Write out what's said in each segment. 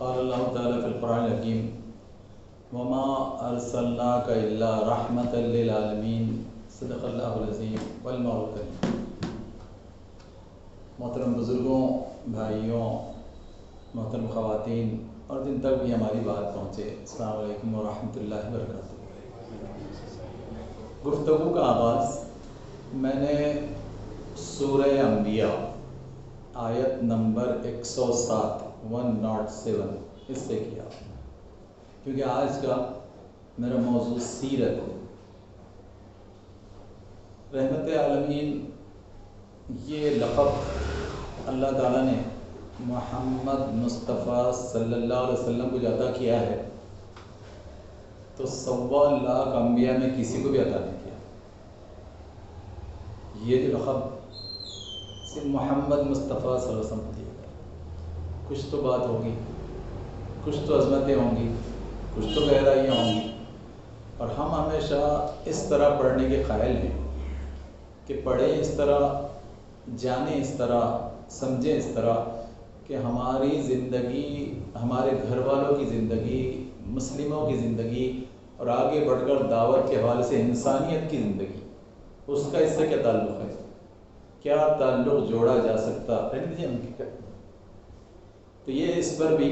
قال اللہ تعالیٰ فی القرآن الحکیم وما ارسلناک الا رحمۃ للعالمین صدق اللہ العظیم والمولى الکریم۔ محترم بزرگوں، بھائیوں، محترم خواتین اور جن تک بھی ہماری بات پہنچے، السلام علیکم ورحمۃ اللہ وبرکاتہ۔ گفتگو کا آغاز میں نے سورہ انبیاء آیت نمبر 107 اس سے کیا، کیونکہ آج کا میرا موضوع سیرت ہے۔ رحمت عالمین یہ لقب اللہ تعالیٰ نے محمد مصطفیٰ صلی اللہ علیہ وسلم کو جو عطا کیا ہے تو 1.25 لاکھ انبیاء میں کسی کو بھی عطا نہیں کیا۔ یہ جو لقب صرف محمد مصطفیٰ صلی اللہ علیہ وسلم کو دیا گیا۔ کچھ تو بات ہوگی، کچھ تو عظمتیں ہوں گی، کچھ تو گہرائیاں ہوں گی، اور ہم ہمیشہ اس طرح پڑھنے کے قائل ہیں کہ پڑھیں اس طرح، جانیں اس طرح، سمجھیں اس طرح کہ ہماری زندگی، ہمارے گھر والوں کی زندگی، مسلموں کی زندگی اور آگے بڑھ کر دعوت کے حوالے سے انسانیت کی زندگی، اس کا اس سے کیا تعلق ہے، کیا تعلق جوڑا جا سکتا ہے۔ تو یہ اس پر بھی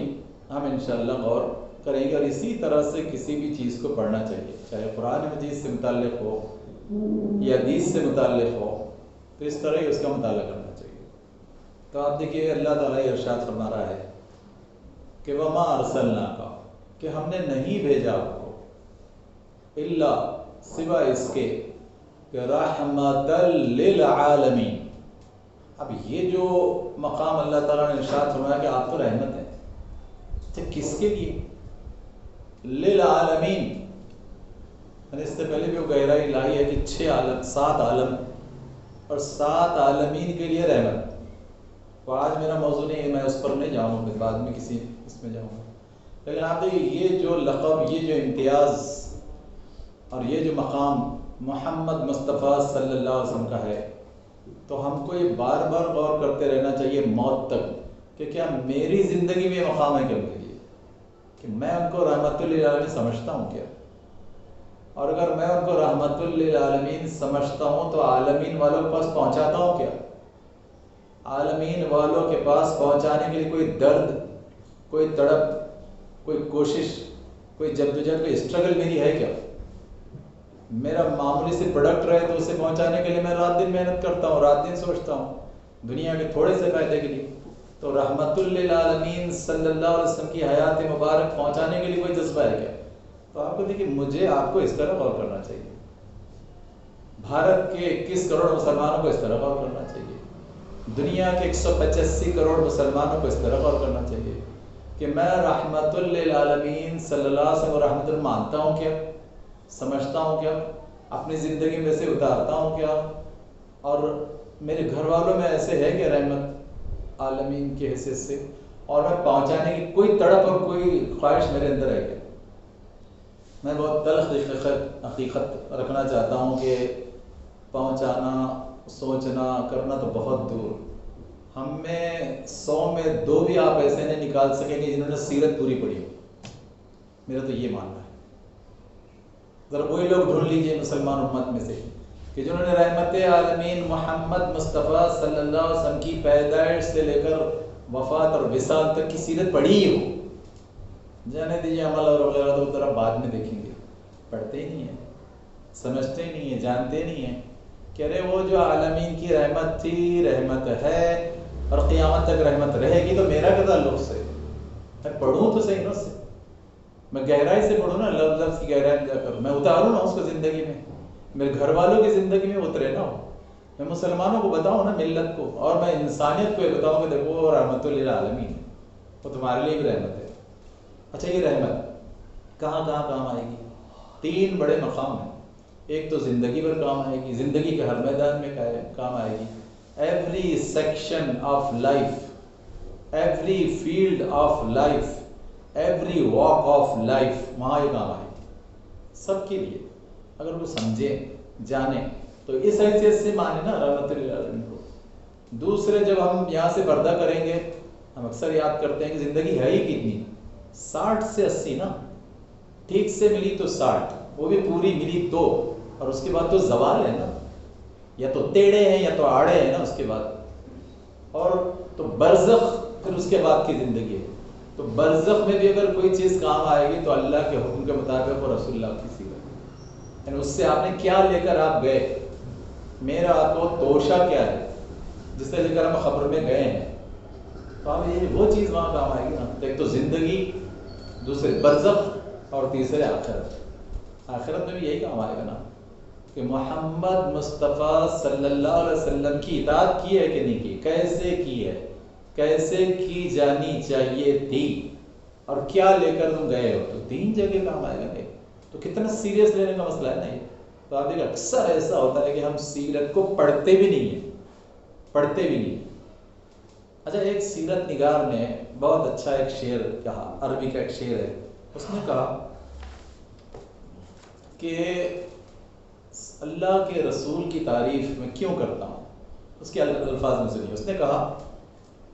ہم انشاءاللہ غور کریں گے، اور اسی طرح سے کسی بھی چیز کو پڑھنا چاہیے، چاہے قرآن مجید سے متعلق ہو یا حدیث سے متعلق ہو، تو اس طرح ہی اس کا مطالعہ کرنا چاہیے۔ تو آپ دیکھیے اللہ تعالیٰ یہ ارشاد فرما رہا ہے کہ وما ارسلناک، کہ ہم نے نہیں بھیجا آپ کو، الا سوائے اس کے کہ رحمت للعالمین۔ اب یہ جو مقام اللہ تعالیٰ نے ارشاد فرمایا کہ آپ تو رحمت ہیں، تو کس کے لیے؟ للعالمین، میں نے اس سے پہلے بھی وہ گہرائی لائی ہے کہ 6 عالم، 7 عالم، اور 7 عالمین کے لیے رحمت۔ تو آج میرا موضوع نہیں ہے، میں اس پر نہیں جاؤں گا، بعد میں کسی اس میں جاؤں گا، لیکن آپ دیکھیے یہ جو لقب، یہ جو امتیاز اور یہ جو مقام محمد مصطفیٰ صلی اللہ علیہ وسلم کا ہے، تو ہم کو یہ بار بار غور کرتے رہنا چاہیے موت تک کہ کیا میری زندگی میں یہ مقام ہے کہ ان کے لیے، کہ میں ان کو رحمت للعالمین سمجھتا ہوں کیا؟ اور اگر میں ان کو رحمت للعالمین سمجھتا ہوں تو عالمین والوں کے پاس پہنچاتا ہوں کیا؟ عالمین والوں کے پاس پہنچانے کے لیے کوئی درد، کوئی تڑپ، کوئی کوشش، کوئی جدوجہد، کوئی اسٹرگل میری ہے کیا؟ میرا معمولی سے پروڈکٹ رہے تو اسے پہنچانے کے لیے میں رات دن محنت کرتا ہوں، رات دن سوچتا ہوں دنیا کے تھوڑے سے فائدے کے لیے۔ تو رحمت للعالمین صلی اللہ علیہ وسلم کی حیات مبارک پہنچانے کے لیے کوئی جذبہ ہے کیا؟ تو آپ کو دیکھیے، مجھے آپ کو اس طرح غور کرنا چاہیے، بھارت کے 21 کروڑ مسلمانوں کو اس طرح غور کرنا چاہیے، دنیا کے 185 کروڑ مسلمانوں کو اس طرح غور کرنا چاہیے کہ میں رحمت للعالمین صلی اللہ علیہ وسلم رحمت اللہ مانتا ہوں کیا، سمجھتا ہوں کیا، اپنی زندگی میں سے اتارتا ہوں کیا، اور میرے گھر والوں میں ایسے ہے کہ رحمت عالمین کی حیثیت سے، اور میں پہنچانے کی کوئی تڑپ اور کوئی خواہش میرے اندر ہے کیا؟ میں بہت تلخ حقیقت رکھنا چاہتا ہوں کہ پہنچانا، سوچنا، کرنا تو بہت دور، ہم میں 100 میں 2 بھی آپ ایسے نہیں نکال سکیں گے جنہوں نے سیرت پوری پڑھی ہو، میرا تو یہ ماننا ہے۔ ذرا وہی لوگ ڈھونڈ لیجئے مسلمان امت میں سے کہ جنہوں نے رحمت عالمین محمد مصطفیٰ صلی اللہ علیہ وسلم کی پیدائش سے لے کر وفات اور وصال تک کی سیرت پڑھی ہو۔ جانے دیجیے عمل اور وغیرہ تو ذرا بعد میں دیکھیں گے، پڑھتے ہی نہیں ہیں، سمجھتے ہی نہیں ہیں، جانتے نہیں ہیں کہ ارے وہ جو عالمین کی رحمت تھی، رحمت ہے اور قیامت تک رحمت رہے گی، تو میرا کیا تعلق سے؟ میں پڑھوں تو صحیح نا، اس سے میں گہرائی سے پڑھوں نا، لفظ لفظ کی گہرائی میں جا کر میں اتاروں نا اس کو زندگی میں، میرے گھر والوں کی زندگی میں اترے نا، میں مسلمانوں کو بتاؤں نا، ملت کو، اور میں انسانیت کو یہ بتاؤں کہ دیکھو رحمت للعالمین وہ تمہارے لیے بھی رحمت ہے۔ اچھا، یہ رحمت کہاں کہاں کام آئے گی؟ 3 بڑے مقام ہیں۔ ایک تو زندگی پر کام آئے گی، زندگی کے ہر میدان میں کام آئے گی، every section of life, every field of life, every walk of life, وہاں یہ کام آئے گی سب کے لیے، اگر وہ سمجھیں، جانیں، تو اس حیثیت سے مانے نا رحمت للعالمین کو۔ دوسرے، جب ہم یہاں سے پردہ کریں گے، ہم اکثر یاد کرتے ہیں کہ زندگی ہے ہی کتنی، 60 سے 80 نا, ٹھیک سے ملی تو 60, وہ بھی پوری ملی تو, اور اس کے بعد تو زوال ہے نا, یا تو ٹیڑھے ہیں یا تو آڑے ہیں نا اس کے بعد, اور تو برزخ پھر اس کے بعد کی زندگی ہے. تو برزخ میں بھی اگر کوئی چیز کام آئے گی تو اللہ کے حکم کے مطابق اور رسول اللہ کی سیرت, یعنی اس سے آپ نے کیا لے کر آپ گئے, میرا تو توشہ کیا ہے جس سے لے کر ہم خبر میں گئے ہیں, تو آپ یہ وہ چیز وہاں کام آئے گی نا. ایک تو زندگی, دوسرے برزخ, اور تیسرے آخرت. آخرت میں بھی یہی کام آئے گا نا کہ محمد مصطفیٰ صلی اللہ علیہ وسلم کی اطاعت کی ہے کہ نہیں کی, کیسے کی ہے, کیسے کی جانی چاہیے تھی, اور کیا لے کر تم گئے ہو. تو 3 جگہ کام آئے گا. تو کتنا سیریس لینے کا مسئلہ ہے نا یہ. تو آپ دیکھیں اکثر ایسا ہوتا ہے کہ ہم سیرت کو پڑھتے بھی نہیں ہیں, پڑھتے بھی نہیں. اچھا, ایک سیرت نگار نے بہت اچھا ایک شعر کہا, عربی کا ایک شعر ہے. اس نے کہا کہ اللہ کے رسول کی تعریف میں کیوں کرتا ہوں, اس کے الفاظ میں سنیے. اس نے کہا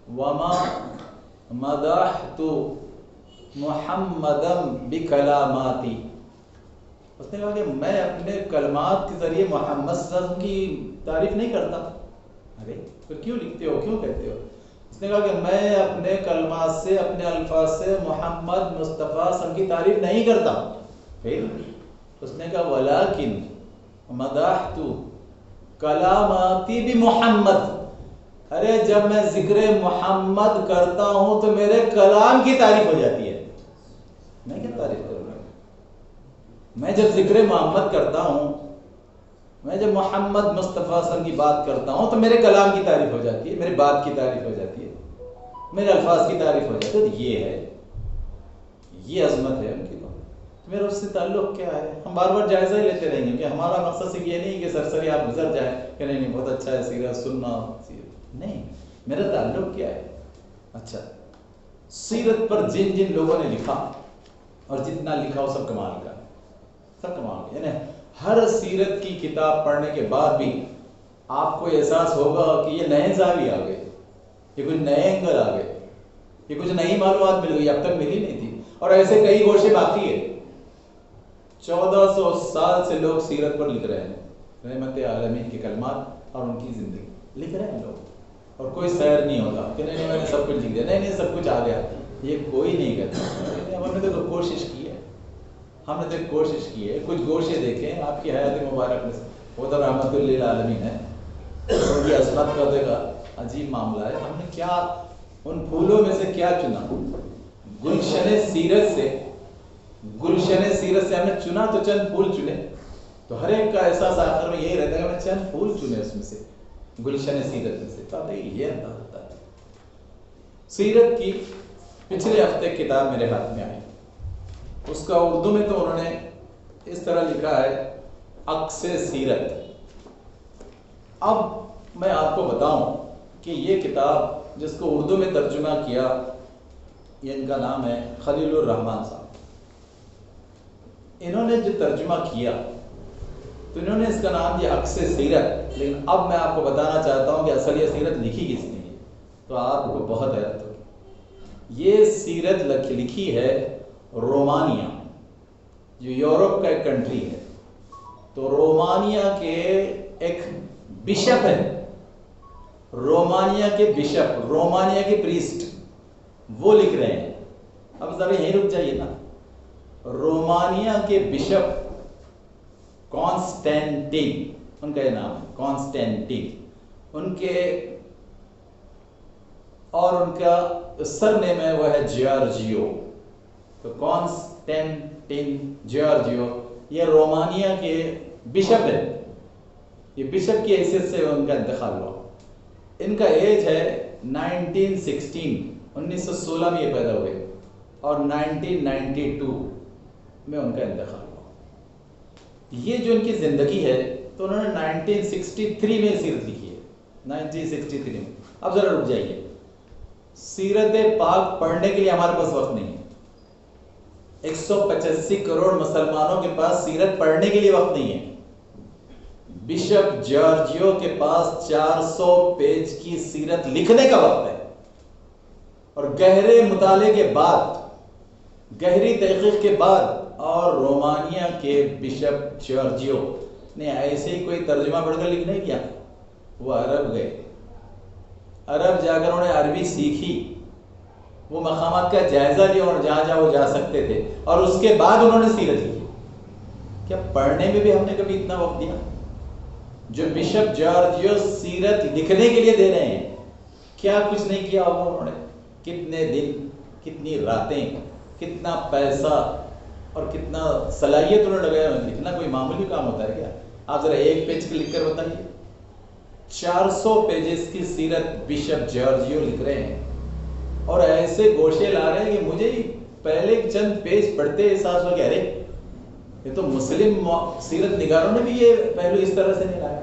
وما مدحت محمدا بکلاماتی. اس نے کہا کہ میں اپنے کلمات کے ذریعے محمد صلی اللہ علیہ وسلم کی تعریف نہیں کرتا. ارے پھر کیوں لکھتے ہو, کیوں کہتے ہو؟ اس نے کہا کہ میں اپنے کلمات سے, اپنے الفاظ سے محمد مصطفیٰ صلی اللہ علیہ وسلم کی تعریف نہیں کرتا. پھر اس نے کہا ولیکن مدحت کلاماتی بمحمد. ارے جب میں ذکر محمد کرتا ہوں تو میرے کلام کی تعریف ہو جاتی ہے. میں کیا تعریف کروں گا؟ میں جب ذکر محمد کرتا ہوں, میں جب محمد مصطفیٰ صلی اللہ علیہ وسلم کی بات کرتا ہوں تو میرے کلام کی تعریف ہو جاتی ہے, میرے بات کی تعریف ہو جاتی ہے, میرے الفاظ کی تعریف ہو جاتی ہے. یہ ہے, یہ عظمت ہے ان کی. تو میرا اس سے تعلق کیا ہے؟ ہم بار بار جائزہ ہی لیتے رہیں گے کہ ہمارا مقصد صرف یہ نہیں کہ سرسری آپ گزر جائیں کہ نہیں بہت اچھا ہے سیرت سننا, نہیں. میرا تعلق کیا ہے؟ اچھا, سیرت پر جن لوگوں نے لکھا اور جتنا لکھا وہ سب کمال کا, سب کمال کا. یعنی ہر سیرت کی کتاب پڑھنے کے بعد بھی آپ کو احساس ہوگا کہ یہ نئے زاویے آ گئے, یہ کچھ نئے اینگل آ گئے, یہ کچھ نئی معلومات مل گئی, اب تک ملی نہیں تھی. اور ایسے کئی گوشے باقی ہے. 1400 سال سے لوگ سیرت پر لکھ رہے ہیں, رحمت عالمین کے کلمات اور ان کی زندگی لکھ رہے ہیں لوگ. اور کوئی سیر نہیں ہوتا کہ نہیں میں نے سب کچھ لکھ دیا, نہیں سب کچھ آ گیا, یہ کوئی نہیں کہتا. ہم نے تو کوشش کی ہے, ہم نے تو کوشش کی ہے. کچھ گوشے دیکھیں آپ کی حیات مبارک میں, وہ تو رحمت للعالمین ہے, اور یہ عصمت کا دیکھا عجیب معاملہ ہے. ہم نے کیا ان پھولوں میں سے کیا چنا, گلشن سیرت سے, گلشن سیرت سے ہم نے چنا تو چند پھول چنے. تو ہر ایک کا احساس آخر میں یہی رہتا ہے کہ میں چند پھول چنے اس میں سے, گلشن سیرت میں سے. تو یہ انداز ہوتا ہے. سیرت کی پچھلے ہفتے کتاب میرے ہاتھ میں آئی, اس کا اردو میں تو انہوں نے اس طرح لکھا ہے عکس سیرت. اب میں آپ کو بتاؤں کہ یہ کتاب جس کو اردو میں ترجمہ کیا, یہ ان کا نام ہے خلیل الرحمان صاحب. انہوں نے جو ترجمہ کیا تو انہوں نے اس کا نام دیا عکس سیرت. لیکن اب میں آپ کو بتانا چاہتا ہوں کہ اصل یہ سیرت لکھی کس نے ہے, تو آپ کو بہت حیرت ہوگی. یہ سیرت لکھی ہے رومانیہ, جو یورپ کا ایک کنٹری ہے. تو رومانیہ کے ایک بشپ ہے, رومانیہ کے بشپ, رومانیہ کے پریسٹ, وہ لکھ رہے ہیں. اب ذرا یہیں رک جائیے نا. رومانیہ کے بشپ کانسٹینٹین, ان کا یہ نام ہے کانسٹینٹین, ان کے, اور ان کا سر نیم ہے وہ ہے جیارجیو. تو کانسٹینٹین جیارجیو یہ رومانیہ کے بشپ ہے. یہ بشپ کی حیثیت سے ان کا انتقال ہوا. ان کا ایج ہے 1916, 1916 میں یہ پیدا ہوئے, اور 1992 میں ان کا انتقال ہوا. یہ جو ان کی زندگی ہے تو انہوں نے 1963 میں سیرت لکھی ہے, 1963 میں. اب ذرا رک جائیے, سیرت پاک پڑھنے کے لیے ہمارے پاس وقت نہیں ہے. 185 کروڑ مسلمانوں کے پاس سیرت پڑھنے کے لیے وقت نہیں ہے. بشپ جارجیو کے پاس 400 پیج کی سیرت لکھنے کا وقت ہے, اور گہرے مطالعے کے بعد گہری تحقیق کے بعد اور رومانیہ کے بشپ جارجیو نے ایسے ہی کوئی ترجمہ پڑھ کر لکھ نہیں کیا، وہ عرب گئے، عرب جا کر انہوں نے عربی سیکھی، وہ مقامات کا جائزہ لیا اور جہاں جہاں وہ جا سکتے تھے، اور اس کے بعد انہوں نے سیرت لکھی۔ کیا پڑھنے میں بھی ہم نے کبھی اتنا وقت دیا؟ جو بشپ جارجیو سیرت لکھنے کے لیے دے رہے ہیں، کیا کچھ نہیں کیا ہوگا انہوں نے؟ کتنے دن، کتنی راتیں، کتنا پیسہ اور کتنا صلاحیت انہوں نے لگایا۔ لکھنا کوئی معمولی کام ہوتا ہے کیا؟ آپ ذرا ایک پیج لکھ کر بتائیے، 400 پیجز کی سیرت بشپ جارجیو لکھ رہے ہیں، اور ایسے گوشے لا رہے ہیں کہ مجھے پہلے چند پیج پڑھتے احساس ہو گیا، ارے یہ تو مسلم سیرت نگاروں نے بھی یہ پہلو اس طرح سے نہیں لایا،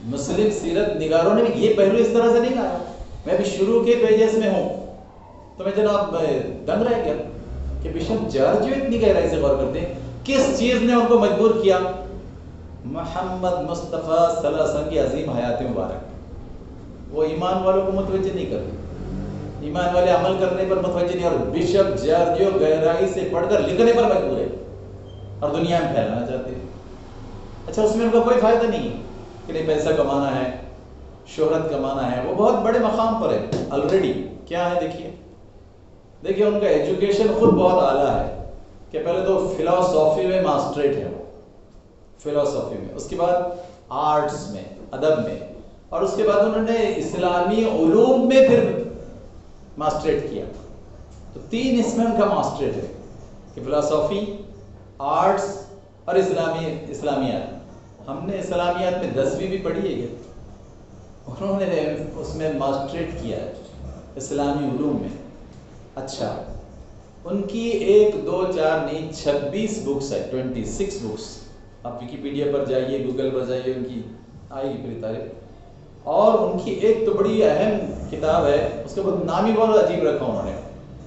مسلم سیرت نگاروں نے بھی یہ پہلو اس طرح سے نہیں لایا۔ میں بھی شروع کے پیجز میں ہوں تو میں جناب دنگ رہ گیا کہ بشپ جارجیو اتنی گہرائی سے غور کرتے ہیں۔ کس چیز نے ان کو مجبور کیا؟ محمد مصطفیٰ صلی اللہ علیہ وسلم کی عظیم حیات مبارک۔ وہ ایمان والوں کو متوجہ نہیں کرتے، ایمان والے عمل کرنے پر متوجہ نہیں، اور بشپ جارجیو گہرائی سے پڑھ کر لکھنے پر مجبور ہے اور دنیا میں پھیلانا چاہتے ہیں۔ اچھا، اس میں ان کا کوئی فائدہ نہیں کہ نہیں پیسہ کمانا ہے، شہرت کمانا ہے، وہ بہت بڑے مقام پر ہے آلریڈی۔ کیا ہے دیکھیے ان کا ایجوکیشن خود بہت اعلیٰ ہے کہ پہلے تو فلاسفی میں ماسٹریٹ ہے، وہ فلاسفی میں، اس کے بعد آرٹس میں، ادب میں، اور اس کے بعد انہوں نے اسلامی علوم میں پھر ماسٹریٹ کیا۔ تو 3 اس میں ان کا ماسٹریٹ ہے کہ فلاسفی، آرٹس اور اسلامیات۔ ہم نے اسلامیات میں 10ویں بھی پڑھی ہے، انہوں نے اس میں ماسٹریٹ کیا ہے اسلامی علوم میں۔ اچھا، ان کی 1 2 4 نہیں 26 بکس ہے، 26 بکس۔ آپ ویکیپیڈیا پر جائیے، گوگل پر جائیے، ان کی آئے گی پوری تاریخ۔ اور ان کی ایک تو بڑی اہم کتاب ہے، اس کے بعد نام ہی بہت عجیب رکھا انہوں نے،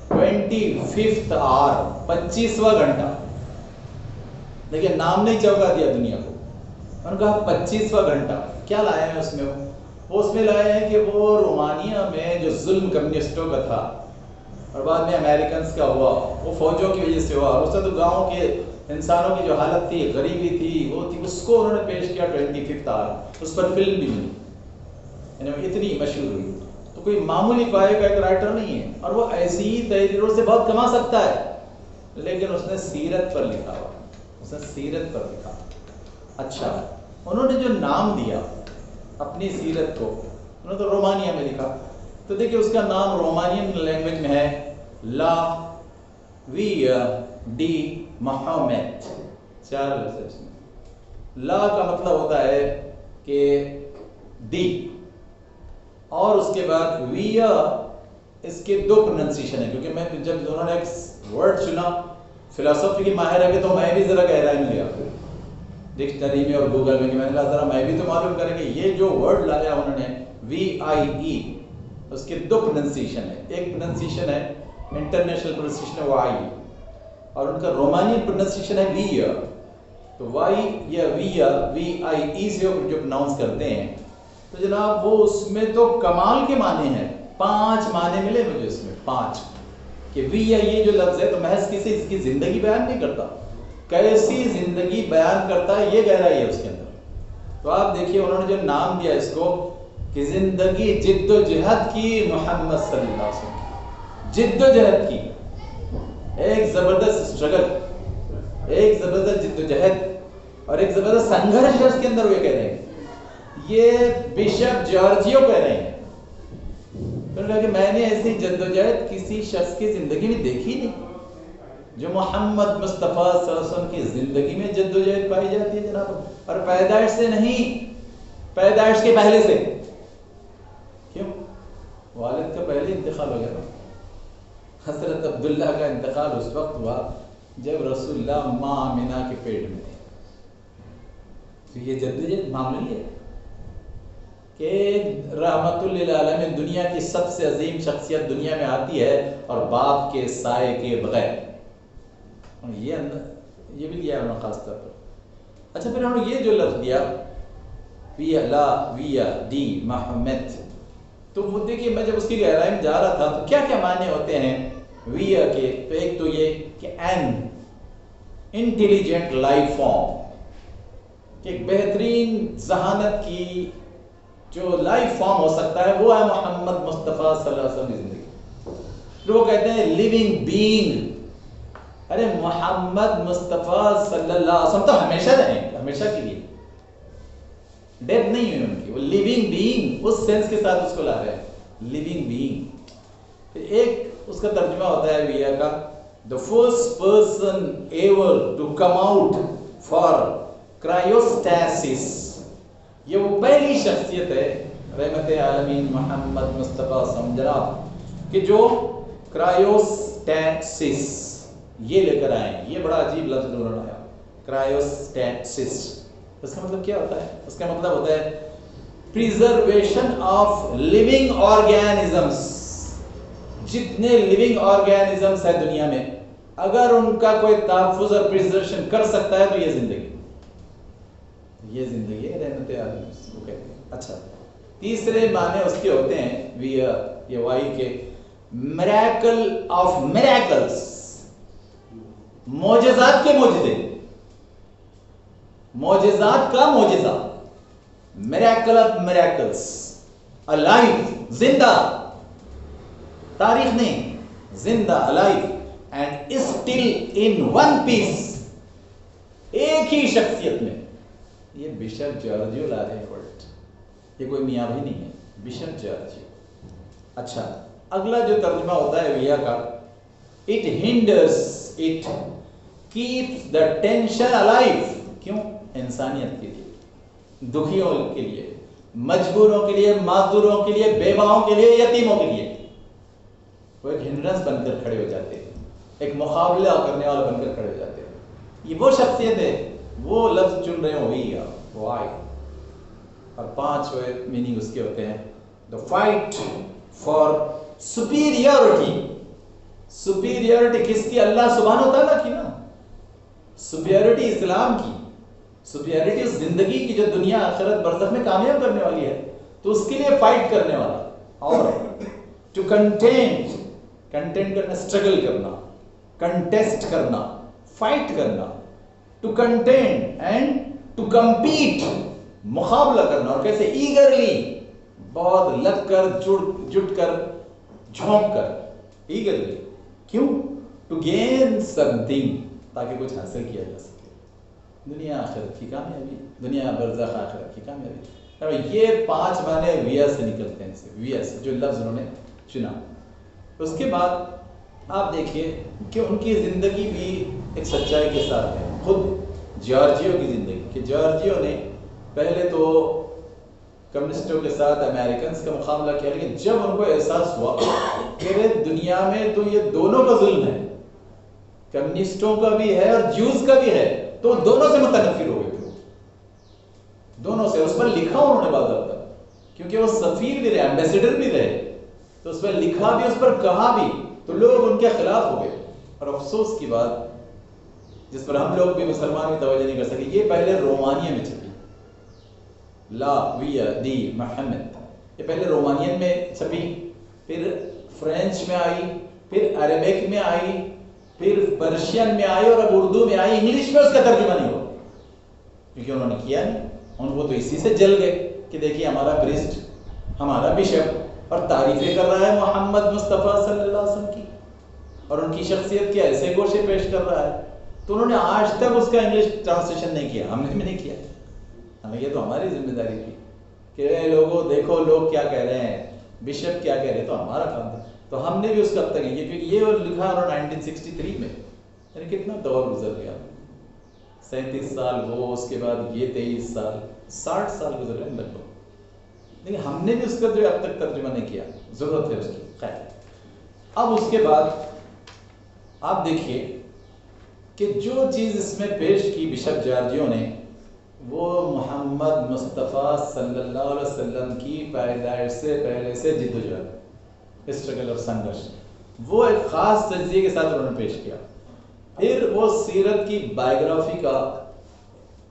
25th آور، 25واں گھنٹہ۔ دیکھیے نام نہیں چوکا دیا دنیا کو، انہوں نے کہا 25واں گھنٹہ۔ کیا لائے ہیں اس میں؟ وہ اس میں لائے ہیں کہ وہ رومانیہ میں جو ظلم کمیونسٹوں کا تھا اور بعد میں امریکنز کا ہوا، وہ فوجوں کی وجہ سے ہوا، اور اس سے تو گاؤں کے انسانوں کی جو حالت تھی، غریبی تھی، وہ تھی، اس کو انہوں نے پیش کیا 25th آور۔ اس پر فلم بھی ملی، یعنی اتنی مشہور ہوئی۔ تو کوئی معمولی پائے کا ایک رائٹر نہیں ہے، اور وہ ایسی ہی تحریروں سے بہت کما سکتا ہے، لیکن اس نے سیرت پر لکھا ہوا، اس نے سیرت پر لکھا۔ اچھا، انہوں نے جو نام دیا اپنی سیرت کو، انہوں نے تو رومانیہ میں لکھا، تو دیکھیے اس کا نام رومانین لینگویج میں ہے لا ویا ڈی محمد۔ 4 لفظ میں لا کا مطلب ہوتا ہے کہ دی، اور اس کے بعد ویا، اس کے 2 پروننسیشن ہے، کیونکہ میں جب انہوں نے ایک ورڈ چنا، فلسفی کی ماہر ہے کہ تو میں بھی ذرا گہرائی میں گیا ڈکشنری میں اور گوگل میں، کہ میں نے کہا ذرا میں بھی تو معلوم کریں کہ یہ جو ورڈ لایا انہوں نے VIE، اس کے 2 پروننسیشن ہے۔ ایک پروننسیشن ہے انٹرنیشنل پروننسیشن ہے وائی، اور ان کا رومانین پروننسیشن ہے ویا۔ تو وائی یا ویا VIE سے جو پروناؤنس کرتے ہیں، تو جناب وہ اس میں تو کمال کے معنی ہیں، 5 معنی ملے مجھے اس میں، 5 کہ ویا یہ جو لفظ ہے تو محض کسی اس کی زندگی بیان نہیں کرتا، کیسی زندگی بیان کرتا ہے، یہ گہرائی ہے اس کے اندر۔ تو آپ دیکھیے انہوں نے جو نام دیا اس کو کہ زندگی جد و جہد کی محمد صلی اللہ علیہ وسلم، جد و جہد کی، ایک زبردست اسٹرگل، ایک زبردست جد و جہد اور ایک زبردست سنگھرش اس کے اندر وہ کہہ رہے ہیں۔ یہ بشپ جارجیو کہہ رہے ہیں، انہوں نے کہا کہ میں نے ایسی جد و جہد کسی شخص کی زندگی میں دیکھی نہیں جو محمد مصطفیٰ صلی اللہ علیہ وسلم کی زندگی میں جد و جہد پائی جاتی ہے جناب، اور پیدائش سے نہیں، پیدائش کے پہلے سے۔ کیوں؟ والد کا پہلے انتقال ہو گیا تھا۔ حضرت عبداللہ کا انتقال اس وقت ہوا جب رسول اللہ ماں آمنہ کے پیٹ میں تھے۔ تو یہ جدوجہد معمولی ہے کہ رحمت للعالمین دنیا کی سب سے عظیم شخصیت دنیا میں آتی ہے اور باپ کے سائے کے بغیر، یہ بھی لیا انہوں نے خاص طور پر۔ اچھا، پھر انہوں نے یہ جو لفظ دیا ویا لا ویا ڈی محمد، تو وہ دیکھیے میں جب اس کی گہرائی میں جا رہا تھا تو کیا کیا معنی ہوتے ہیں ویا کے، تو ایک تو یہ کہ این انٹیلیجنٹ لائف فارم، کہ ایک بہترین ذہانت کی جو لائف فارم ہو سکتا ہے وہ ہے محمد مصطفیٰ صلی اللہ علیہ وسلم کی زندگی۔ وہ کہتے ہیں لیونگ بینگ، ارے محمد مصطفیٰ صلی اللہ علیہ وسلم تو ہمیشہ رہیں گے، ہمیشہ کے لیے، ڈیتھ نہیں ہوئی ان کی، وہ لیونگ بینگ اس سینس کے ساتھ اس کو لا رہے ہیں، لیونگ بینگ۔ ایک اس کا ترجمہ ہوتا ہے ویا کا the first person ever to come out for cryostasis، یہ وہ پہلی شخصیت ہے رحمت عالمین محمد مصطفیٰ صلی اللہ علیہ وسلم کہ جو کرائیوسٹیسس یہ لے کر آئے ہیں۔ یہ بڑا عجیب لفظ انہوں نے لایا، کرائیوسٹیسس، اس کا مطلب کیا ہوتا ہے؟ اس کا مطلب ہوتا ہے پریزرویشن آف لیونگ آرگینزمس، جتنے لیونگ آرگینزمس ہیں دنیا میں اگر ان کا کوئی تحفظ اور پریزرویشن کر سکتا ہے تو یہ زندگی، یہ زندگی ہے رحمت عالمین وہ کہتے ہیں۔ اچھا، تیسرے معنی اس کے ہوتے ہیں یہ وائی کے میریکل آف میریکلس، معجزات کے معجزے، معجزات کا معجزہ، میریکل آف میریکلس، الائیو، زندہ، تاریخ نہیں، زندہ، alive, and still in one piece, ایک ہی شخصیت میں۔ یہ بشپ جارجیو لا رہے ہیں ورڈ، یہ کوئی میاں بھی نہیں ہے، بشپ جارجیو۔ اچھا، اگلا جو ترجمہ ہوتا ہے ویا کا، it hinders, it keeps the tension alive, کیوں؟ انسانیت کے لیے، دکھیوں کے لیے، مجبوروں کے لیے، معذوروں کے لیے، بیواؤں کے لیے، یتیموں کے لیے وہ ایک ہنڈرنس بن کر کھڑے ہو جاتے ہیں، ایک مقابلہ کرنے والا بن کر کھڑے ہو جاتے ہیں۔ یہ وہ شخصیت ہے، وہ لفظ چن رہے ہو وی وائی، اور 5 میننگ اس کے ہوتے ہیں۔ The fight for superiority, superiority کس کی؟ اللہ سبحانہ و تعالیٰ کی نا، سپیریورٹی اسلام کی، سپیریورٹی اس زندگی کی جو دنیا آخرت برزخ میں کامیاب کرنے والی ہے، تو اس کے لیے فائٹ کرنے والا، اور ٹو کنٹینٹ، کنٹینٹ کرنا، اسٹرگل کرنا، کنٹیسٹ کرنا، فائٹ کرنا، to content and to compete, مقابلہ کرنا، اور کیسے؟ ایگرلی، بہت لگ کر، جٹ کر، جھونک کر، ایگرلی، کیوں؟ ٹو گین سم تھنگ، تاکہ کچھ حاصل کیا جا سکے، دنیا آخرت کی کامیابی، دنیا برزخ آخرت کی کامیابی۔ یہ 5 معنی ویا سے نکلتے ہیں، ویا سے جو لفظ انہوں نے چنا۔ اس کے بعد آپ دیکھیے کہ ان کی زندگی بھی ایک سچائی کے ساتھ ہے، خود جارجیو کی زندگی، کہ جارجیو نے پہلے تو کمیونسٹوں کے ساتھ امریکنز کا مقابلہ کیا، لیکن جب ان کو احساس ہوا کہ دنیا میں تو یہ دونوں کا ظلم ہے، کمیونسٹوں کا بھی ہے اور جیوز کا بھی ہے، تو دونوں سے متنفر ہو گئے تھے، دونوں سے۔ اس پر لکھا انہوں نے باضابطہ، کیونکہ وہ سفیر بھی رہے، ایمبیسیڈر بھی رہے، تو اس پر لکھا بھی، اس پر کہا بھی، تو لوگ ان کے خلاف ہو گئے۔ اور افسوس کی بات جس پر ہم لوگ بھی مسلمان بھی توجہ نہیں کر سکے، یہ پہلے رومانیہ میں چھپی، لا ویا دی محمد، یہ پہلے رومانین میں چھپی، پھر فرینچ میں آئی، پھر عربک میں آئی، پھر پرشین میں آئی، اور اب اردو میں آئی۔ انگلش میں اس کا ترجمہ نہیں ہوا، کیونکہ انہوں نے کیا نہیں، ان کو تو اسی سے جل گئے کہ دیکھیے ہمارا پریسٹ، ہمارا بشپ، اور تعریفیں کر رہا ہے محمد مصطفیٰ صلی اللہ علیہ وسلم کی، اور ان کی شخصیت کے ایسے گوشے پیش کر رہا ہے، تو انہوں نے آج تک اس کا انگلش ٹرانسلیشن نہیں کیا، ہم نے بھی نہیں کیا، ہمیں یہ تو ہماری ذمہ داری تھی کہ اے لوگوں دیکھو لوگ کیا کہہ رہے ہیں، بشپ کیا کہہ رہے ہیں، تو ہمارا کام تھا، تو ہم نے بھی اس کا اب تک یہ، کیونکہ یہ لکھا انہوں نے 1963 میں، یعنی کتنا دور گزر گیا، 37 سال وہ، اس کے بعد یہ 23 سال، 60 سال گزر گئے لگ بھگ، لیکن ہم نے بھی اس کا جو اب تک ترجمہ نہیں کیا، ضرورت ہے اس کی۔ خیر، اب اس کے بعد آپ دیکھیے کہ جو چیز اس میں پیش کی بشپ جارجیو نے، وہ محمد مصطفیٰ صلی اللہ علیہ وسلم کی پیدائش سے پہلے سے جدوجہد، اسٹرگل اور سنگرش، وہ ایک خاص تجزیے کے ساتھ انہوں نے پیش کیا۔ پھر وہ سیرت کی بائیوگرافی کا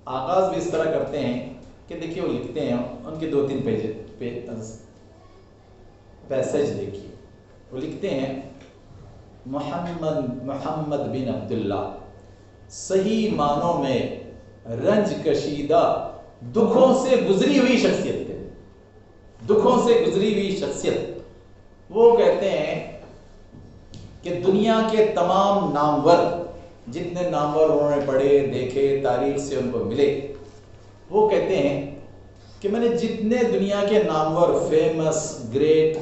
آغاز بھی اس طرح کرتے ہیں کہ دیکھیے وہ لکھتے ہیں، ان کے 2-3 پیسج دیکھیے، وہ لکھتے ہیں محمد بن عبداللہ صحیح معنوں میں رنج کشیدہ دکھوں سے گزری ہوئی شخصیت تھے، دکھوں سے گزری ہوئی شخصیت۔ وہ کہتے ہیں کہ دنیا کے تمام نامور، جتنے نامور انہوں نے پڑھے دیکھے تاریخ سے ان کو ملے، وہ کہتے ہیں کہ میں نے جتنے دنیا کے نامور، فیمس، گریٹ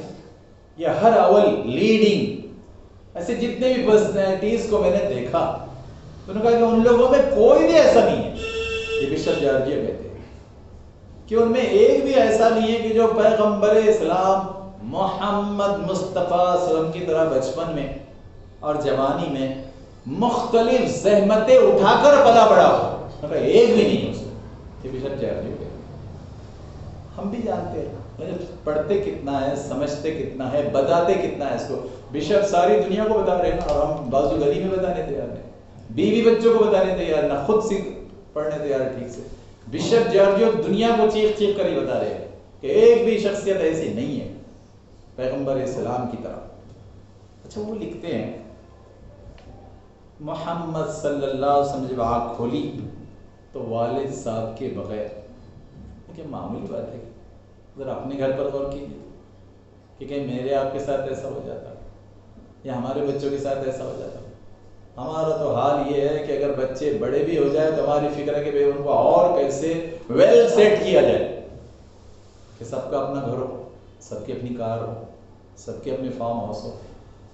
یا ہر اول لیڈنگ ایسے جتنے بھی پرسنالٹیز کو میں نے دیکھا تو انہوں نے کہا کہ ان لوگوں میں کوئی بھی ایسا نہیں ہے، یہ بشپ جارجیو کہتے ہیں کہ ان میں ایک بھی ایسا نہیں ہے کہ جو پیغمبر اسلام محمد مصطفیٰ صلی اللہ علیہ وسلم کی طرح بچپن میں اور جوانی میں مختلف زحمتیں اٹھا کر پلا بڑا ہو، ایک بھی نہیں ہے اس میں، یہ بشپ جارجیو کہتے ہیں۔ ہم بھی جانتے ہیں پڑھتے کتنا ہے، سمجھتے کتنا ہے، بتاتے کتنا ہے اس کو۔ بشپ ساری دنیا کو بتا رہے ہیں اور ہم بازو گلی میں بتانے تیار نہیں، بیوی بچوں کو بتانے تیار نہ، خود سے پڑھنے تیار ٹھیک سے۔ بشپ جارجیو دنیا کو چیخ چیخ کر ہی بتا رہے ہیں کہ ایک بھی شخصیت ایسی نہیں ہے پیغمبر اسلام کی طرح۔ اچھا وہ لکھتے ہیں محمد صلی اللہ علیہ وسلم جب آنکھ کھولی تو والد صاحب کے بغیر، کیا معمولی بات ہے، ذرا اپنے گھر پر غور کیجیے کہ کہیں میرے آپ کے ساتھ ایسا ہو جاتا یا ہمارے بچوں کے ساتھ ایسا ہو جاتا۔ ہمارا تو حال یہ ہے کہ اگر بچے بڑے بھی ہو جائے تو ہماری فکر ہے کہ بھئی ان کو اور کیسے ویل سیٹ کیا جائے، کہ سب کا اپنا گھر ہو، سب کی اپنی کار ہو، سب کے اپنے فارم ہاؤس ہو۔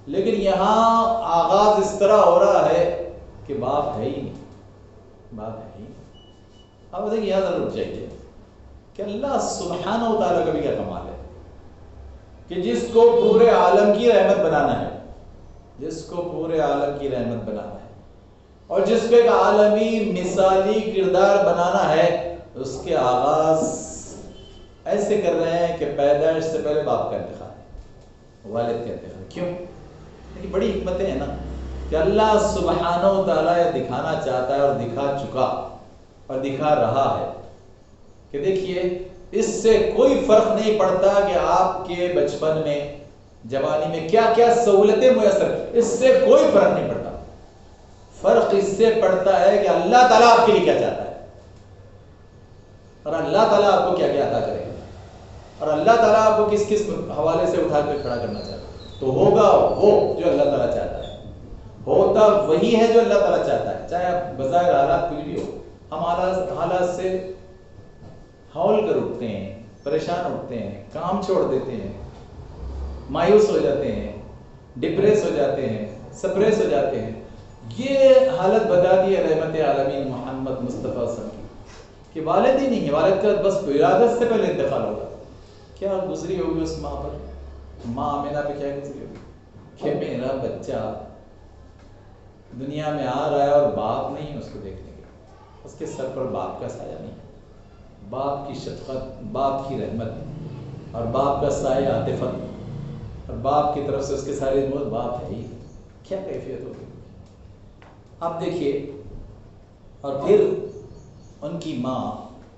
لیکن یہاں آغاز اس طرح ہو رہا ہے کہ باپ ہے ہی نہیں، باپ ہے ہی نہیں۔ اب دیکھیں یہاں ضرور چاہیے کہ اللہ سبحانہ و تعالیٰ کا بھی کیا کمال ہے کہ جس کو پورے عالم کی رحمت بنانا ہے، جس کو پورے عالم کی رحمت بنانا ہے اور جس کو ایک عالمی مثالی کردار بنانا ہے، اس کے آغاز ایسے کر رہے ہیں کہ پیدائش سے پہلے باپ کا انتخاب ہے، والد کا انتخاب۔ کیوں؟ لیکن بڑی حکمتیں ہیں نا کہ اللہ سبحانہ و تعالیٰ یہ دکھانا چاہتا ہے اور دکھا چکا اور دکھا رہا ہے کہ دیکھیے اس سے کوئی فرق نہیں پڑتا کہ آپ کے بچپن میں، جوانی میں کیا کیا سہولتیں میسر، اس سے کوئی فرق نہیں پڑتا۔ فرق اس سے پڑتا ہے کہ اللہ تعالیٰ آپ کے لیے کیا چاہتا ہے اور اللہ تعالیٰ آپ کو کیا کیا عطا کرے گا اور اللہ تعالیٰ آپ کو کس کس حوالے سے اٹھا کر کھڑا کرنا چاہتا ہے۔ تو ہوگا وہ جو اللہ تعالیٰ چاہتا ہے، ہوتا وہی ہے جو اللہ تعالیٰ چاہتا ہے، چاہے بظاہر حالات کچھ بھی ہو۔ ہم حالات سے ہول کر اٹھتے ہیں، پریشان اٹھتے ہیں، کام چھوڑ دیتے ہیں، مایوس ہو جاتے ہیں، ڈپریس ہو جاتے ہیں، سپریس ہو جاتے ہیں۔ یہ حالت بتا دی ہے رحمت عالمین محمد مصطفیٰ صلی اللہ علیہ وسلم کی کہ والد ہی نہیں ہے، والد کا بس ولادت سے پہلے انتقال ہوگا۔ کیا گزری ہوگی اس ماں پر، ماں آمینہ پہ کیا گزری ہوگی کہ میرا بچہ دنیا میں آ رہا ہے اور باپ نہیں اس کو دیکھنے کے، اس کے سر پر باپ کا سایہ نہیں، باپ کی شفقت، باپ کی رحمت اور باپ کا سایہ عاطفت اور باپ کی طرف سے اس کے سارے موت باپ ہے ہی، کیا کیفیت ہوگی۔ اب دیکھیے، اور پھر ان کی ماں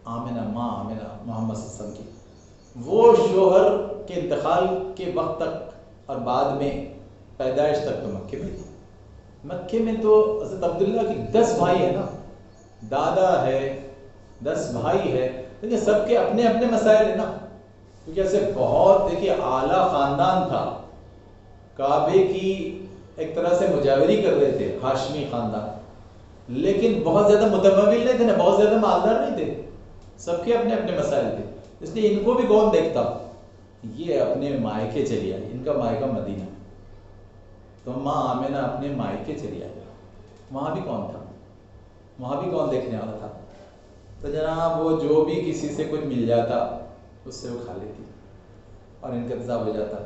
آمنہ محمد صلی اللہ علیہ وسلم کی، وہ شوہر کے انتقال کے وقت تک اور بعد میں پیدائش تک تو مکے میں تھی۔ مکے میں تو حضرت عبداللہ کی 10 بھائی ہے نا، دادا ہے، 10 بھائی ہے، لیکن سب کے اپنے اپنے مسائل ہیں نا، کیونکہ ایسے بہت دیکھیے اعلیٰ خاندان تھا، کعبے کی ایک طرح سے مجاوری کر رہے تھے ہاشمی خاندان، لیکن بہت زیادہ متمول نہیں تھے نا، بہت زیادہ مالدار نہیں تھے، سب کے اپنے اپنے مسائل تھے، اس لیے ان کو بھی کون دیکھتا، یہ اپنے مائکے چلی آئی، ان کا مائکہ مدینہ، تو ماں آمنہ اپنے مائکے چلی آئی، وہاں بھی کون تھا، وہاں بھی کون دیکھنے والا تھا، تو جناب وہ جو بھی کسی سے کچھ مل جاتا اس سے وہ کھا لیتی اور ان کا انتظام ہو جاتا۔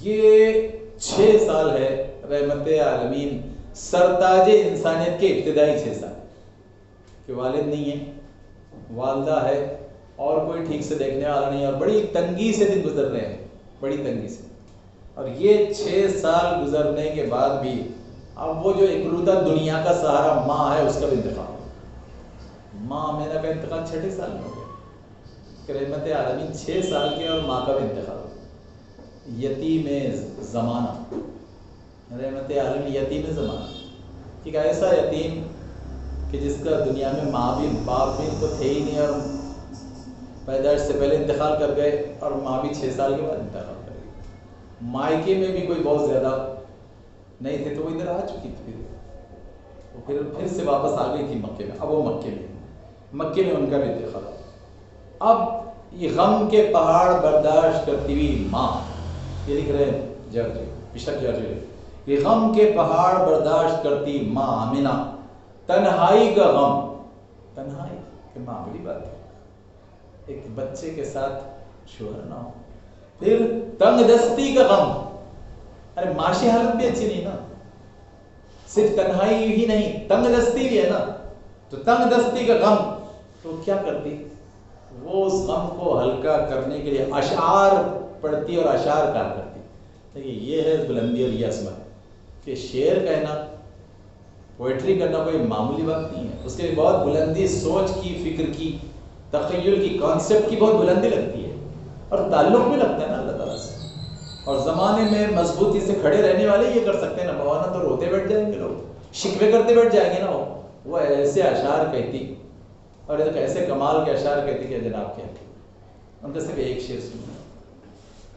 یہ 6 سال ہے رحمت عالمین سرتاج انسانیت کے ابتدائی 6 سال کہ والد نہیں ہے، والدہ ہے اور کوئی ٹھیک سے دیکھنے والا نہیں، اور بڑی تنگی سے دن گزر رہے ہیں، بڑی تنگی سے، اور یہ 6 سال گزرنے کے بعد بھی اب وہ جو اکلوتا دنیا کا سہارا ماں ہے اس کا بھی انتقال، ماں آمنہ کا انتقال 6 سال میں ہو گیا کہ رحمت عالمین 6 سال کے اور ماں کا بھی انتقال، یتیم زمانہ، رحمت عالم یتیم زمانہ، ایک ایسا یتیم کہ جس کا دنیا میں ماں بھی باپ بھی تو تھے ہی نہیں، اور پیدائش سے پہلے انتقال کر گئے، اور ماں بھی 6 سال کے بعد انتقال کر گئی، مائکے میں بھی کوئی بہت زیادہ نہیں تھے، تو وہ ادھر آ چکی تھی، وہ پھر سے واپس آ گئی تھی مکے میں، اب وہ مکے میں ان کا بھی انتقال ہوا۔ اب یہ غم کے پہاڑ برداشت کرتی ہوئی ماں، یہ لکھ رہے ہیں جرجر، یہ غم کے پہاڑ برداشت کرتی ماں آمنہ، تنہائی کا غم، تنہائی کہ معمولی بات ہے، ایک بچے کے ساتھ شوہر نہ ہو، پھر تنگ دستی کا غم، ارے معاشی حالت بھی اچھی نہیں نا، صرف تنہائی ہی نہیں تنگ دستی بھی ہے نا، تو تنگ دستی کا غم، تو کیا کرتی وہ اس غم کو ہلکا کرنے کے لیے اشعار پڑھتی اور اشعار کہا کرتی۔ دیکھیے یہ ہے بلندی اور یہ عظمت کہ شعر کہنا، پوئٹری کرنا کوئی معمولی بات نہیں ہے، اس کے لیے بہت بلندی، سوچ کی، فکر کی، تخیل کی، کانسیپٹ کی بہت بلندی لگتی ہے، اور تعلق بھی لگتا ہے نا اللہ تعالیٰ سے، اور زمانے میں مضبوطی سے کھڑے رہنے والے یہ کر سکتے ہیں نا، بہانا تو روتے بیٹھ جائیں گے لوگ، شکوے کرتے بیٹھ جائیں گے نا، وہ ایسے اشعار کہتی اور ایسے کمال کے اشعار کہتی کہ جناب کیا، ان کا صرف ایک شعر سننا،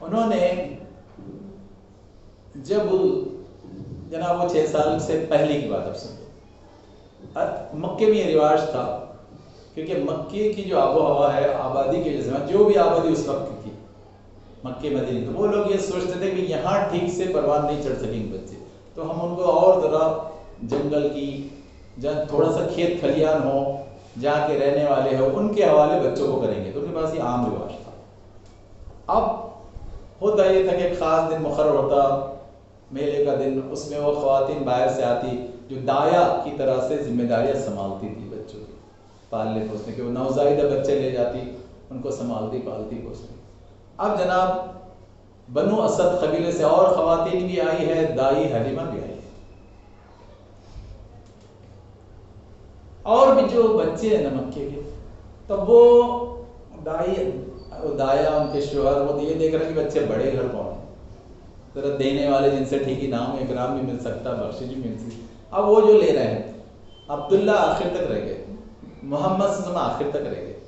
انہوں نے جب جناب وہ 6 سال سے پہلے کی بات اب سنتے، مکے میں یہ رواج تھا، کیونکہ مکے کی جو آب و ہوا ہے، آبادی کے جیسے جو بھی آبادی اس وقت کی تھی مکے مدینے، تو وہ لوگ یہ سوچتے تھے کہ یہاں ٹھیک سے پروان نہیں چڑھ سکیں گے بچے، تو ہم ان کو اور ذرا جنگل کی، جہاں تھوڑا سا کھیت کھلیان ہو، جہاں کے رہنے والے ہو، ان کے حوالے بچوں کو کریں گے، تو ان کے پاس یہ عام رواج تھا۔ اب ہوتا یہ تھا کہ ایک خاص دن مقرر ہوتا، میلے کا دن، اس میں وہ خواتین باہر سے آتی جو دایا کی طرح سے ذمہ داریاں سنبھالتی تھی بچوں کی، پالنے پوسنے کے، وہ نوزائیدہ بچے لے جاتی، ان کو سنبھالتی پالتی پوستی۔ اب جناب بنو اسد قبیلے سے اور خواتین بھی آئی ہے، دائی حلیمہ بھی آئی ہے، اور بھی جو بچے ہیں مکے کے، تب وہ دایا ان کے شوہر وہ یہ دیکھ رہے کہ بچے بڑے گھر کون ہیں، ذرا دینے والے جن سے ٹھیک انعام اکرام بھی مل سکتا، بخشش بھی مل سکتی، اب وہ جو لے رہے ہیں، عبداللہ آخر تک رہ گئے، محمد صلی اللہ علیہ وسلم آخر تک رہ گئے،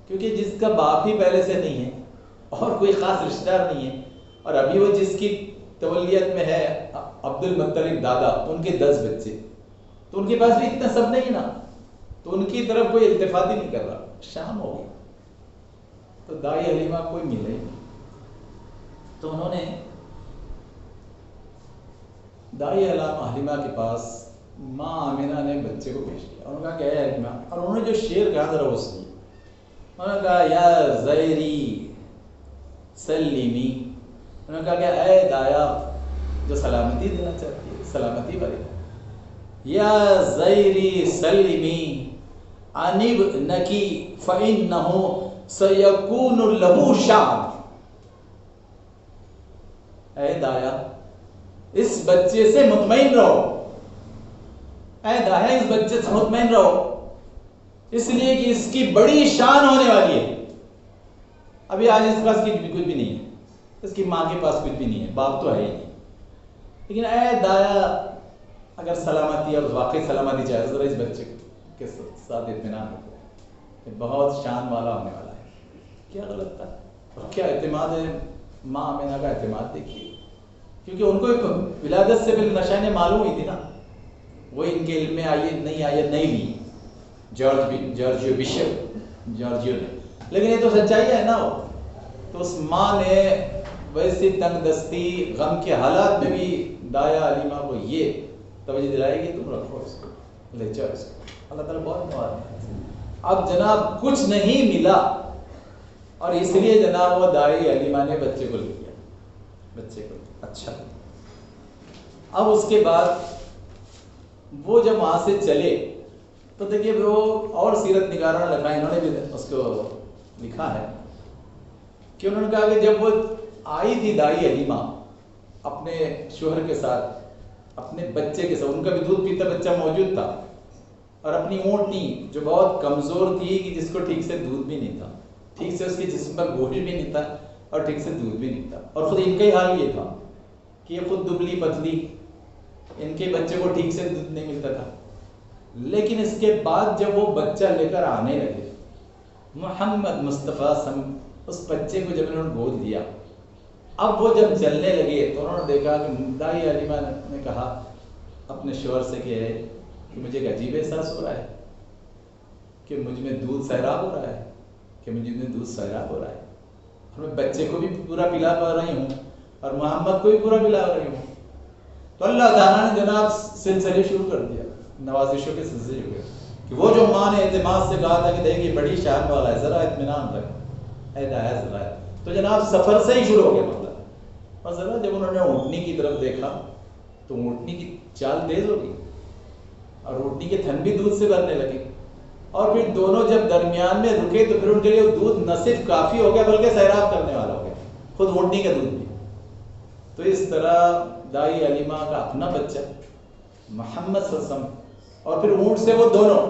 کیونکہ جس کا باپ ہی پہلے سے نہیں ہے اور کوئی خاص رشتہ دار نہیں ہے، اور ابھی وہ جس کی تولیت میں ہے عبد المطلب دادا، ان کے 10 بچے، تو ان کے پاس بھی اتنا سب نہیں نا، تو ان کی طرف کوئی التفات ہی نہیں کر رہا، شام ہو گئی، تو دائی حلیمہ کوئی ملے، تو انہوں نے دائی حلیمہ کے پاس ماں آمینہ نے بچے کو پیش کیا، انہوں نے کہا کہ اے حلیمہ، اور انہوں نے جو شعر کہا ذرا وہ سنیے، انہوں نے کہا یا زیری سلیمی، انہوں نے کہا کہ اے دایا جو سلامتی دینا چاہتی ہے، سلامتی والی، یا زیری سلیمی انب نکی فإنہ سیکون لہو شان، اے دایا اس بچے سے مطمئن رہو، اے دایا اس بچے سے مطمئن رہو، اس لیے کہ اس کی بڑی شان ہونے والی ہے، ابھی آج اس کے پاس کچھ بھی نہیں ہے، اس کی ماں کے پاس کچھ بھی نہیں ہے، باپ تو ہے ہی نہیں، لیکن اے دایا اگر سلامتی اور واقعی سلامتی چاہے ذرا اس بچے کے ساتھ اطمینان رکھو، کہ بہت شان والا ہونے والا ہے، کیا غلط تھا، اور کیا اعتماد ہے ماں آمینہ کا، اعتماد دیکھیے، کیونکہ ان کو ولادت سے پہلے نشائیں معلوم ہوئی تھی نا، وہی ان کے علم میں آئیے نہیں لی جارجیو نے، لیکن یہ تو سچائی ہے نا، وہ تو اس ماں نے ویسی تنگ دستی غم کے حالات میں بھی دایا حلیمہ کو یہ توجہ دلائی کہ تم رکھو اس کو، لے جاؤ اس کو، اللہ تعالیٰ بہت نواز ہے۔ اب جناب کچھ نہیں ملا، اور اس لیے جناب وہ دائی حلیمہ نے بچے کو لے لیا، بچے کو، اچھا، اب اس کے بعد وہ جب وہاں سے چلے تو دیکھیے وہ اور سیرت نگاروں نے لکھا ہے، انہوں نے بھی اس کو لکھا ہے کہ انہوں نے کہا کہ جب وہ آئی تھی دائی حلیمہ اپنے شوہر کے ساتھ، اپنے بچے کے ساتھ، ان کا بھی دودھ پیتا بچہ موجود تھا، اور اپنی اونٹنی جو بہت کمزور تھی کہ جس کو ٹھیک سے دودھ بھی نہیں تھا، ٹھیک سے اس کے جسم پر گوشت بھی نہیں تھا، اور ٹھیک سے دودھ بھی نہیں تھا، اور خود ان کا ہی حال یہ تھا کہ یہ خود دبلی پتلی ان کے بچے کو ٹھیک سے دودھ نہیں ملتا تھا. لیکن اس کے بعد جب وہ بچہ لے کر آنے لگے, محمد مصطفیٰ اس بچے کو جب انہوں نے گود لیا, اب وہ جب چلنے لگے تو انہوں نے دیکھا کہ دائی علیمہ نے کہا اپنے شوہر سے کہ مجھے ایک عجیب احساس ہو رہا ہے کہ مجھ میں دودھ سیراب ہو رہا ہے, کہ مجھ میں دودھ سیراب ہو رہا ہے, اور میں بچے کو بھی پورا پلا پا رہی ہوں اور محمد کو بھی پورا پلا رہی ہوں. تو اللہ تعالیٰ نے جناب سلسلے شروع کر دیا, نوازشوں کے سلسلے ہو گئے کہ وہ جو ماں نے اعتماد سے کہا تھا کہ دیکھیے بڑی شان والا ہے, ذرا اطمینان رکھ اے دایا ذرا, تو جناب سفر سے ہی شروع ہو گیا مطلب. اور ذرا جب انہوں نے اونٹنی کی طرف دیکھا تو اونٹنی کی چال تیز ہو گئی اور اونٹنی کے تھن بھی دودھ سے بھرنے لگے, اور پھر دونوں جب درمیان میں رکے تو پھر ان کے لیے دودھ نہ صرف کافی ہو گیا بلکہ سیراب کرنے والا ہو گیا, خود اونٹنی کا دودھ بھی. تو اس طرح دائی علیمہ کا اپنا بچہ محمد صلی اللہ علیہ وسلم اور پھر اونٹ سے وہ دونوں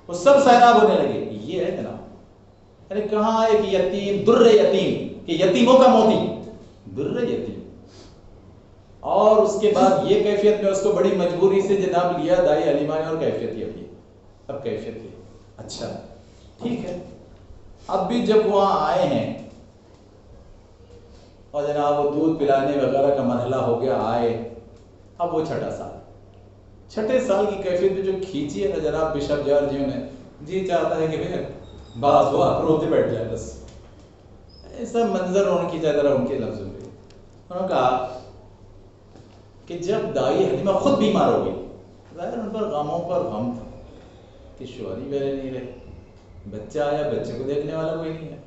وہ سب سیراب ہونے لگے. یہ ہے جناب, یعنی کہاں ایک یتیم در یتیم کہ یتیموں کا موتی, در یتیم. اور اس کے بعد یہ کیفیت میں اس کو بڑی مجبوری سے جناب لیا دائی علیمہ نے, اور کیفیت یہ تھی. اب کیفیت یہ اچھا ٹھیک ہے, اب بھی جب وہاں آئے ہیں اور جناب وہ دودھ پلانے وغیرہ کا مرحلہ ہو گیا, آئے, اب وہ چھٹے سال کی کیفیت میں جو کھینچی ہے نا جناب بشپ جارجیو نے, جی چاہتا ہے کہ بھئی بعض وہ روتے بیٹھ جائے بس. ایسا منظر ان کی ذرا ان کے لفظوں پہ انہوں نے کہا کہ جب دائی حلیمہ خود بیمار ہو گئی, ظاہر ان پر غموں پر غم تھا کہ شوہر ہی میرے نہیں رہے, بچہ آیا بچے کو دیکھنے والا کوئی نہیں ہے.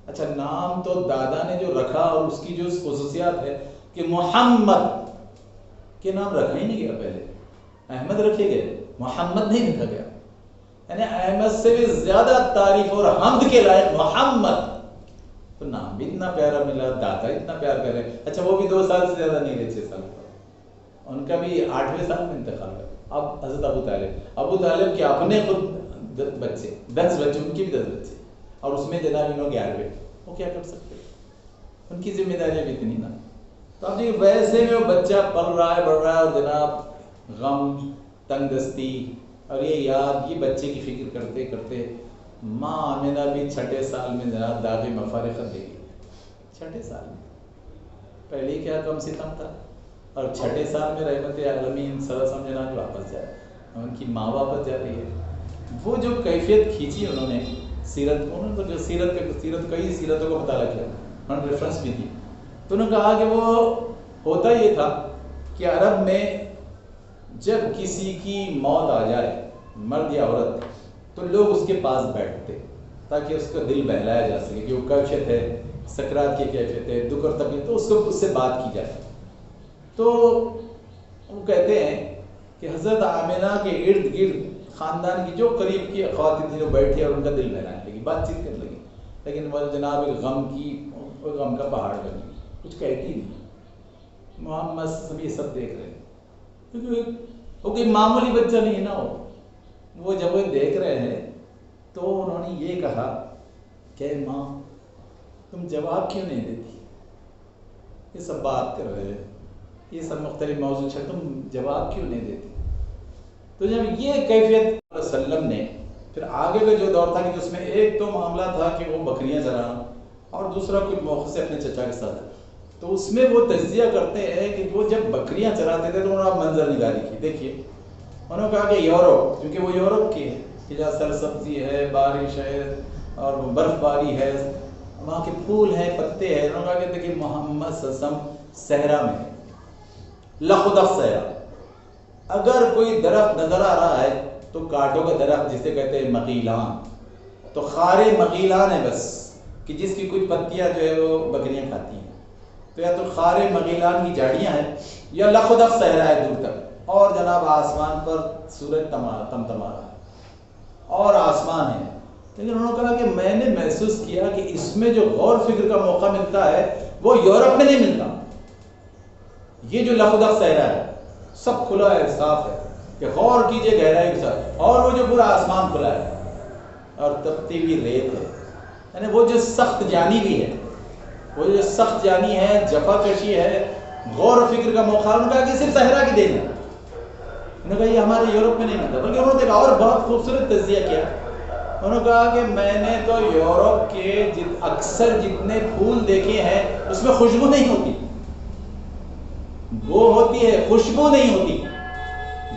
اچھا نام تو دادا نے جو رکھا اور اس کی جو خصوصیات ہے کہ محمد کے نام رکھا ہی نہیں گیا, پہلے احمد رکھے گئے, محمد نہیں رکھا گیا. یعنی احمد سے بھی زیادہ تعریف اور حمد کے لائق محمد, تو نام بھی اتنا پیارا ملا, دادا اتنا پیار کر رہے. اچھا وہ بھی 2 سال سے زیادہ نہیں رہے, 6 سال پر, ان کا بھی 8ویں سال میں انتقال ہوا. اب حضرت ابو طالب کے اپنے خود بچے 10 بچے, ان کی بھی 10 بچے, اور اس میں جناب انہوں 11ویں, وہ کیا کر سکتے, ان کی ذمہ داریاں بھی اتنی نا. تو اب دیکھیے ویسے میں وہ بچہ پل رہا ہے, بڑھ رہا ہے, اور جناب غم, تنگ دستی اور یہ یاد, یہ بچے کی فکر کرتے کرتے ماں آمنہ بھی 6 سال میں جناب داغ مفارقت دے گئی. 6 سال میں پہلے کیا کم ستم تھا, اور 6 سال میں رحمت عالمین صلی اللہ علیہ وسلم جناب واپس جائے, ان کی ماں واپس جا رہی ہے. وہ جو کیفیت کھینچی انہوں نے سیرت, انہوں نے جو سیرت کئی سیرتوں کو مطالعہ کیا, انہوں نے ریفرنس بھی دی, تو انہوں نے کہا کہ وہ ہوتا یہ تھا کہ عرب میں جب کسی کی موت آ جائے, مرد یا عورت, تو لوگ اس کے پاس بیٹھتے تاکہ اس کا دل بہلایا جا سکے کہ وہ کیفیت ہے, سکرات کی کیفیت ہے, دکھ اور تکلیف, تو اس سے بات کی جائے. تو وہ کہتے ہیں کہ حضرت آمنہ کے ارد گرد خاندان کی جو قریب کی خواتین تھیں وہ بیٹھی اور ان کا دل بہلانے لگی, بات چیت کرنے لگی, لیکن وہ جناب ایک غم کا پہاڑ بن گئی, کچھ کہتی نہیں. محمد سب یہ سب دیکھ رہے ہیں, کیونکہ وہ کوئی معمولی بچہ نہیں ہے نا, وہ جب وہ دیکھ رہے ہیں تو انہوں نے یہ کہا کہ ماں تم جواب کیوں نہیں دیتی, یہ سب بات کر رہے ہیں, یہ سب مختلف موضوع ہے, تم جواب کیوں نہیں دیتی. تو جب یہ کیفیت وسلم نے, پھر آگے کا جو دور تھا کہ اس میں ایک تو معاملہ تھا کہ وہ بکریاں چرانا, اور دوسرا کچھ موقع سے اپنے چچا کے ساتھ, تو اس میں وہ تجزیہ کرتے ہیں کہ وہ جب بکریاں چراتے تھے تو انہوں نے منظر نگاری کی. دیکھیے انہوں نے کہا کہ یورپ, کیونکہ وہ یورپ کی ہے کہ جہاں سرسبزی ہے, بارش ہے اور برف باری ہے, وہاں کے پھول ہیں, پتے ہیں. انہوں نے کہا کہ دیکھیے محمد صلی اللہ علیہ وسلم صحرا میں ہے, لخدق صحرا, اگر کوئی درخت نظر آ رہا ہے تو کانٹوں کا درخت جسے کہتے ہیں مغیلان, تو خارے مغیلان ہے بس, کہ جس کی کچھ پتیاں جو ہے وہ بکریاں کھاتی ہیں, تو یا تو خارے مغیلان کی جھاڑیاں ہیں یا لخدق صحرا ہے دور تک, اور جناب آسمان پر سورج تمتما رہا ہے اور آسمان ہے. لیکن انہوں نے کہا کہ میں نے محسوس کیا کہ اس میں جو غور فکر کا موقع ملتا ہے وہ یورپ میں نہیں ملتا. یہ جو لخدق صحرا ہے سب کھلا ہے, صاف ہے, کہ غور کیجئے گہرائی کے ساتھ, اور وہ جو پورا آسمان کھلا ہے اور تپتی ہوئی ریت ہے, یعنی وہ جو سخت جانی بھی ہے, وہ جو سخت جانی ہے, جفا کشی ہے, غور و فکر کا موقع, ان کا کہ صرف صحرا کی دین ہے. انہوں نے کہا یہ ہمارے یورپ میں نہیں ملتا، بلکہ انہوں نے ایک اور بہت خوبصورت تجزیہ کیا. انہوں نے کہا کہ میں نے تو یورپ کے اکثر جتنے پھول دیکھے ہیں اس میں خوشبو نہیں ہوتی، وہ ہوتی ہے خوشبو نہیں ہوتی.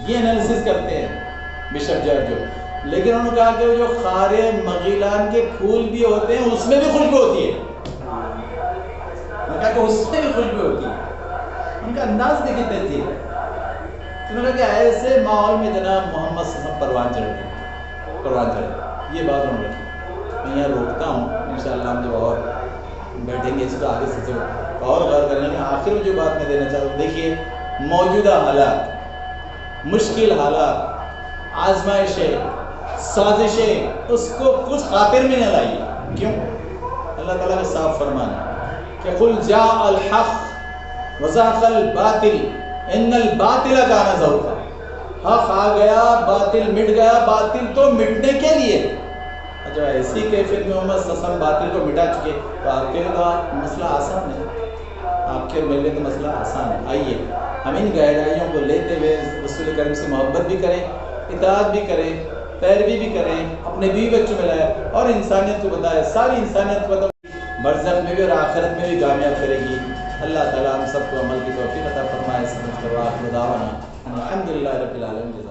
یہ انالیسس کرتے ہیں بشپ جارجو. لیکن انہوں نے کہا کہ جو خارے مغیلان کے پھول بھی ہوتے ہیں اس میں بھی خوشبو ہوتی ہے. انہوں نے کہا کہ اس میں بھی خوشبو ہوتی ہے. ان کا انداز دیکھیں تجزیہ. انہوں نے کہا کہ ایسے ماحول میں جناب محمد صلی اللہ علیہ وسلم پروان چڑھے. یہ بات انہوں نے رکھی. میں یہاں روکتا ہوں، انشاءاللہ ہم جب اور بیٹھیں گے اس کو آگے سے اور غور کریں گے. آخر میں جو بات میں دینا چاہتا ہوں، دیکھیے موجودہ حالات، مشکل حالات، آزمائشیں، سازشیں، اس کو کچھ خاطر میں نہ لائیے. کیوں؟ اللہ تعالیٰ کا صاف فرمان ہے کہ قل جاء الحق وزهق الباطل ان الباطل کان زہوقا. حق آ گیا، باطل مٹ گیا. باطل تو مٹنے کے لیے. جب ایسی کیفیت میں محمد صلی اللہ علیہ وسلم باطل کو مٹا چکے تو آپ کے لیے تو مسئلہ آسان ہے. آپ کے میرے لیے تو مسئلہ آسان ہے. آئیے ہم ان گہرائیوں کو لیتے ہوئے رسول کریم سے محبت بھی کریں، اطاعت بھی کریں، پیروی بھی کریں، اپنے بیوی بچوں میں لائیں اور انسانیت کو بتائیں. ساری انسانیت کو برزخ میں بھی اور آخرت میں بھی کامیاب کرے گی. اللہ تعالیٰ ہم سب کو عمل کی توفیق عطا فرمائے. سمجھ کر آخر دعوانا الحمدللہ رب العالمین.